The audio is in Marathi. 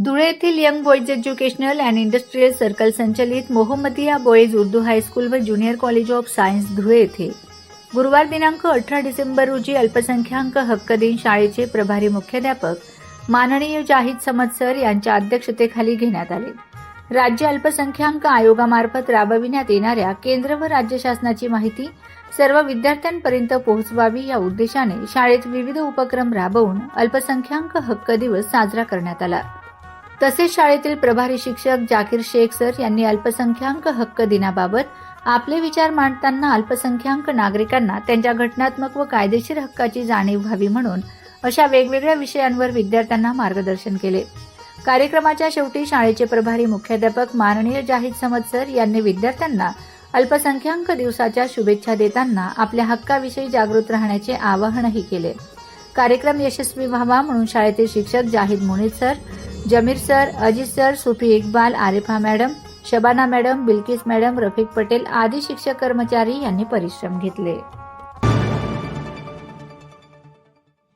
धुळे येथील young boys educational and industrial circle संचलित मोहम्मदिया बॉयज उर्दू हायस्कूल व junior college of science Dhule येथे गुरुवार दिनांक 18 डिसेंबर रोजी अल्पसंख्याक हक्क दिन शाळेचे प्रभारी मुख्याध्यापक माननीय जाहीद समद सर यांच्या अध्यक्षतेखाली घेण्यात आले. राज्य अल्पसंख्याक आयोगामार्फत राबविण्यात येणाऱ्या केंद्र व राज्य शासनाची माहिती सर्व विद्यार्थ्यांपर्यंत पोहोचवावी या उद्देशाने शाळेत विविध उपक्रम राबवून अल्पसंख्याक हक्क दिवस साजरा करण्यात आला. तसेच शाळेतील प्रभारी शिक्षक जाकीर शेख सर यांनी अल्पसंख्याक हक्क दिनाबाबत आपले विचार मांडताना अल्पसंख्याक नागरिकांना त्यांच्या घटनात्मक व कायदेशीर हक्काची जाणीव व्हावी म्हणून अशा वेगवेगळ्या विषयांवर विद्यार्थ्यांना मार्गदर्शन केले. कार्यक्रमाच्या शेवटी शाळेचे प्रभारी मुख्याध्यापक माननीय जाहीद समद सर यांनी विद्यार्थ्यांना अल्पसंख्याक दिवसाच्या शुभेच्छा देताना आपल्या हक्काविषयी जागृत राहण्याचे आवाहनही केले. कार्यक्रम यशस्वी व्हावा म्हणून शाळेतील शिक्षक Zahid Munid sir, Zameer sir, Ajit sir, Sufi Iqbal, Arifa madam, Shabana madam, Bilkis madam, Rafiq Patel आदी शिक्षक कर्मचारी यांनी परिश्रम घेतले.